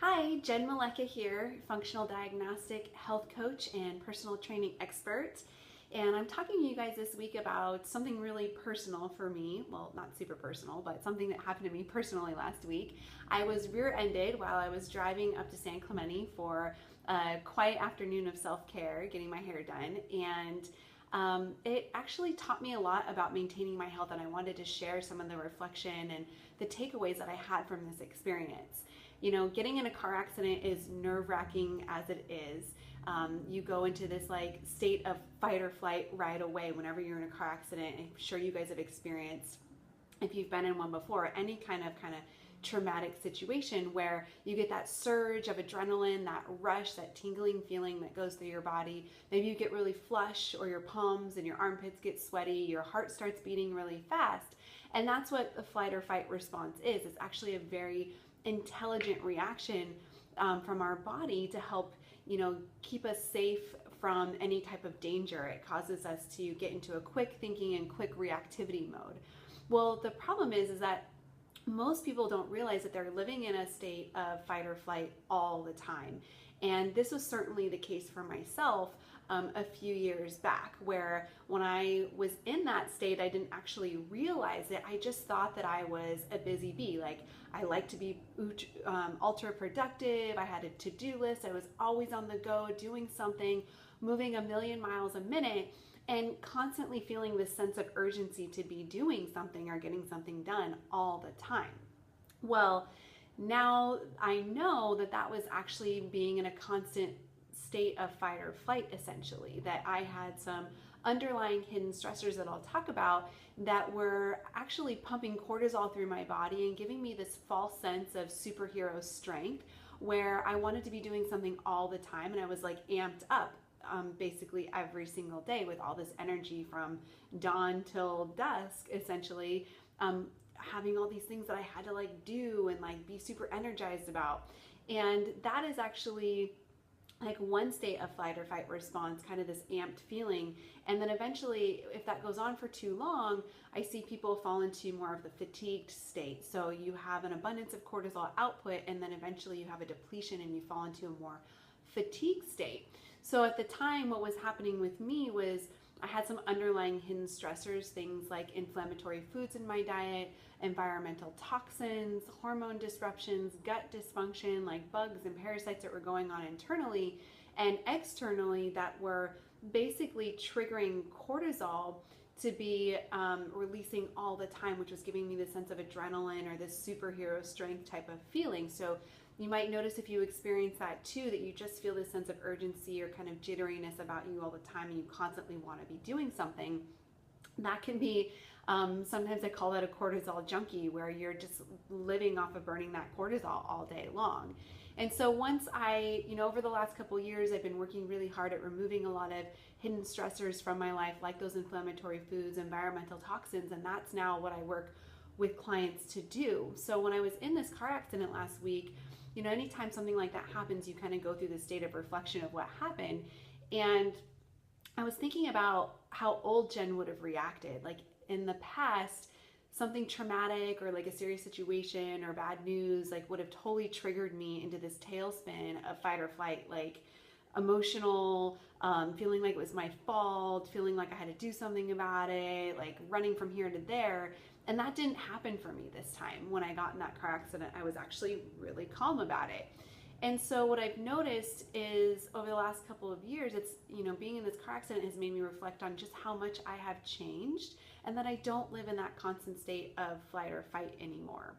Hi, Jen Maleka here, functional diagnostic health coach and personal training expert. And I'm talking to you guys this week about something really personal for me. Well, not super personal, but something that happened to me personally last week. I was rear-ended while I was driving up to San Clemente for a quiet afternoon of self-care, getting my hair done. And it actually taught me a lot about maintaining my health, and I wanted to share some of the reflection and the takeaways that I had from this experience. You know, getting in a car accident is nerve-wracking as it is. You go into this like state of fight or flight right away whenever you're in a car accident. I'm sure you guys have experienced, if you've been in one before, any kind of traumatic situation where you get that surge of adrenaline, that rush, that tingling feeling that goes through your body. Maybe you get really flush, or your palms and your armpits get sweaty, your heart starts beating really fast. And that's what the flight or fight response is. It's actually a very intelligent reaction from our body to help, keep us safe from any type of danger. It causes us to get into a quick thinking and quick reactivity mode. Well, the problem is that most people don't realize that they're living in a state of fight or flight all the time. And this was certainly the case for myself a few years back, where when I was in that state, I didn't actually realize it. I just thought that I was a busy bee. Like, I like to be ultra productive. I had a to-do list. I was always on the go, doing something, moving a million miles a minute, and constantly feeling this sense of urgency to be doing something or getting something done all the time. Well, now I know that that was actually being in a constant state of fight or flight, essentially, that I had some underlying hidden stressors that I'll talk about that were actually pumping cortisol through my body and giving me this false sense of superhero strength, where I wanted to be doing something all the time, and I was like amped up basically every single day with all this energy from dawn till dusk, essentially, having all these things that I had to do and be super energized about. And that is actually like one state of flight or fight response, kind of this amped feeling. And then eventually, if that goes on for too long, I see people fall into more of the fatigued state. So you have an abundance of cortisol output, and then eventually you have a depletion and you fall into a more fatigued state. So at the time, what was happening with me was I had some underlying hidden stressors, things like inflammatory foods in my diet, environmental toxins, hormone disruptions, gut dysfunction, like bugs and parasites that were going on internally and externally that were basically triggering cortisol to be releasing all the time, which was giving me this sense of adrenaline or this superhero strength type of feeling. So you might notice, if you experience that too, that you just feel this sense of urgency or kind of jitteriness about you all the time, and you constantly want to be doing something. That can be, sometimes I call that a cortisol junkie, where you're just living off of burning that cortisol all day long. And so once I, over the last couple of years, I've been working really hard at removing a lot of hidden stressors from my life, like those inflammatory foods, environmental toxins, and that's now what I work with clients to do. So when I was in this car accident last week, anytime something like that happens, you kind of go through this state of reflection of what happened. And I was thinking about how old Jen would have reacted. Like in the past, something traumatic or like a serious situation or bad news would have totally triggered me into this tailspin of fight or flight, like emotional, feeling like it was my fault, feeling like I had to do something about it, like running from here to there. And that didn't happen for me this time. When I got in that car accident, I was actually really calm about it. And so what I've noticed is over the last couple of years, it's, being in this car accident has made me reflect on just how much I have changed, and that I don't live in that constant state of flight or fight anymore.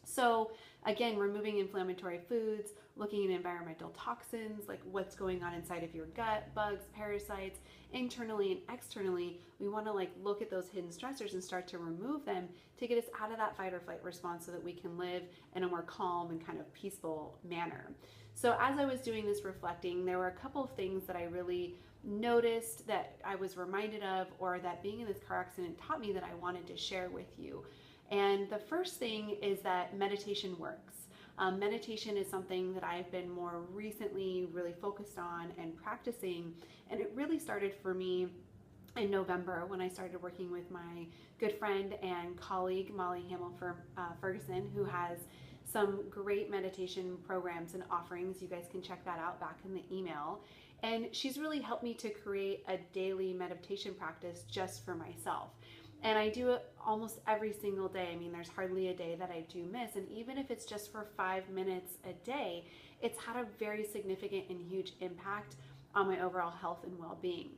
So again, removing inflammatory foods, looking at environmental toxins, like what's going on inside of your gut, bugs, parasites, internally and externally. We want to look at those hidden stressors and start to remove them to get us out of that fight or flight response so that we can live in a more calm and kind of peaceful manner. So as I was doing this reflecting, there were a couple of things that I really noticed, that I was reminded of, or that being in this car accident taught me, that I wanted to share with you. And the first thing is that meditation works. Meditation is something that I've been more recently really focused on and practicing, and it really started for me in November when I started working with my good friend and colleague Molly Hamill Ferguson, who has some great meditation programs and offerings. You guys can check that out back in the email. And she's really helped me to create a daily meditation practice just for myself. And I do it almost every single day. I mean, there's hardly a day that I do miss. And even if it's just for 5 minutes a day, it's had a very significant and huge impact on my overall health and well-being.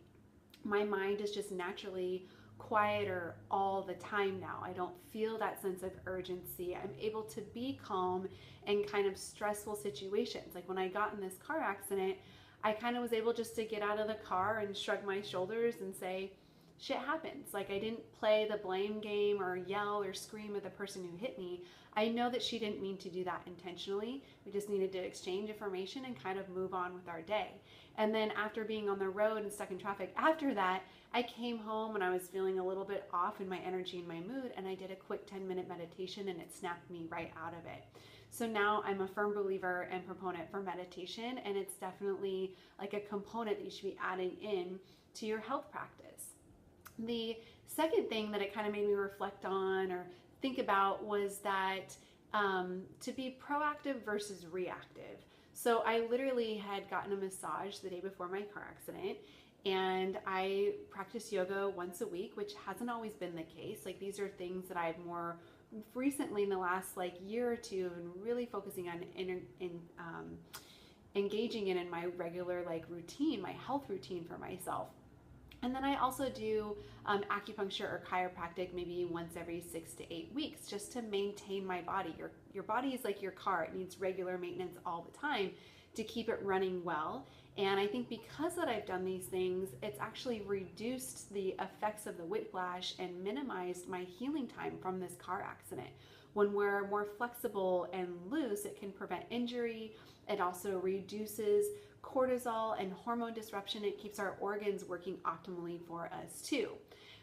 My mind is just naturally quieter all the time now. I don't feel that sense of urgency. I'm able to be calm in kind of stressful situations. Like when I got in this car accident, I kind of was able just to get out of the car and shrug my shoulders and say, shit happens. Like I didn't play the blame game or yell or scream at the person who hit me. I know that she didn't mean to do that intentionally. We just needed to exchange information and kind of move on with our day. And then after being on the road and stuck in traffic after that, I came home and I was feeling a little bit off in my energy and my mood, and I did a quick 10-minute meditation and it snapped me right out of it. So now I'm a firm believer and proponent for meditation, and it's definitely like a component that you should be adding in to your health practice. The second thing that it kind of made me reflect on or think about was that to be proactive versus reactive. So I literally had gotten a massage the day before my car accident, and I practice yoga once a week, which hasn't always been the case. Like these are things that I've more recently in the last like year or two and really focusing on engaging in my regular like routine, my health routine for myself. And then I also do acupuncture or chiropractic maybe once every 6 to 8 weeks just to maintain my body. Your body is like your car. It needs regular maintenance all the time to keep it running well. And I think because that I've done these things, it's actually reduced the effects of the whiplash and minimized my healing time from this car accident. When we're more flexible and loose, it can prevent injury. It also reduces cortisol and hormone disruption. It keeps our organs working optimally for us too.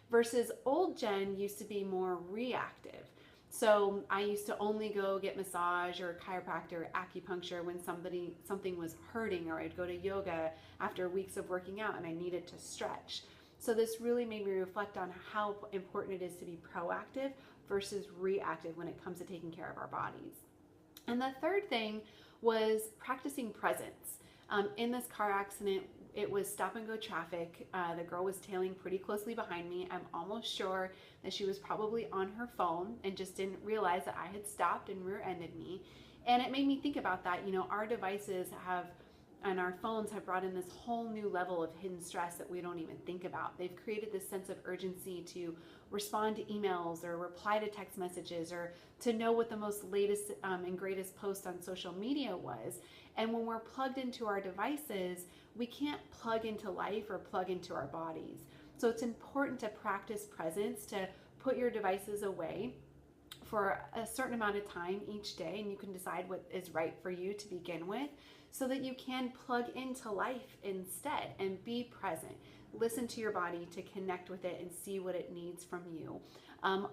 Versus old Jen used to be more reactive. So I used to only go get massage or chiropractor or acupuncture when something was hurting, or I'd go to yoga after weeks of working out and I needed to stretch. So this really made me reflect on how important it is to be proactive versus reactive when it comes to taking care of our bodies. And the third thing was practicing presence. In this car accident, it was stop and go traffic. The girl was tailing pretty closely behind me. I'm almost sure that she was probably on her phone and just didn't realize that I had stopped and rear-ended me. And it made me think about that. You know, our devices and our phones have brought in this whole new level of hidden stress that we don't even think about. They've created this sense of urgency to respond to emails or reply to text messages or to know what the most latest and greatest post on social media was. And when we're plugged into our devices, we can't plug into life or plug into our bodies. So it's important to practice presence, to put your devices away for a certain amount of time each day, and you can decide what is right for you to begin with so that you can plug into life instead and be present. Listen to your body to connect with it and see what it needs from you.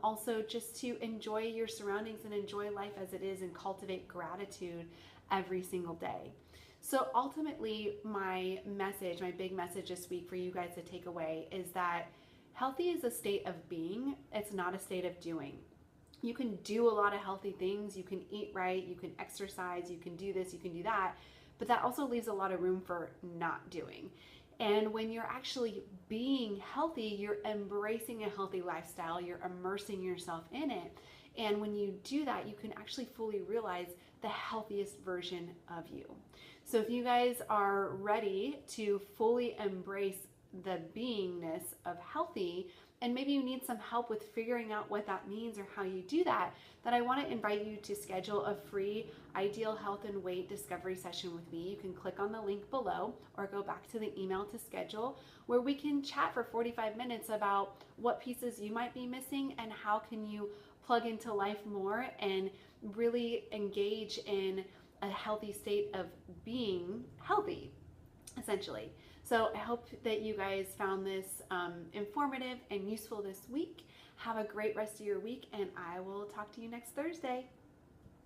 Also, just to enjoy your surroundings and enjoy life as it is and cultivate gratitude every single day. So ultimately, my big message this week for you guys to take away is that healthy is a state of being. It's not a state of doing. You can do a lot of healthy things. You can eat right. You can exercise. You can do this. You can do that. But that also leaves a lot of room for not doing. And when you're actually being healthy, you're embracing a healthy lifestyle. You're immersing yourself in it. And when you do that, you can actually fully realize the healthiest version of you. So if you guys are ready to fully embrace the beingness of healthy, and maybe you need some help with figuring out what that means or how you do that, then I want to invite you to schedule a free Ideal Health and Weight discovery session with me. You can click on the link below or go back to the email to schedule, where we can chat for 45 minutes about what pieces you might be missing and how can you plug into life more and really engage in a healthy state of being healthy, essentially. So I hope that you guys found this informative and useful this week. Have a great rest of your week, and I will talk to you next Thursday.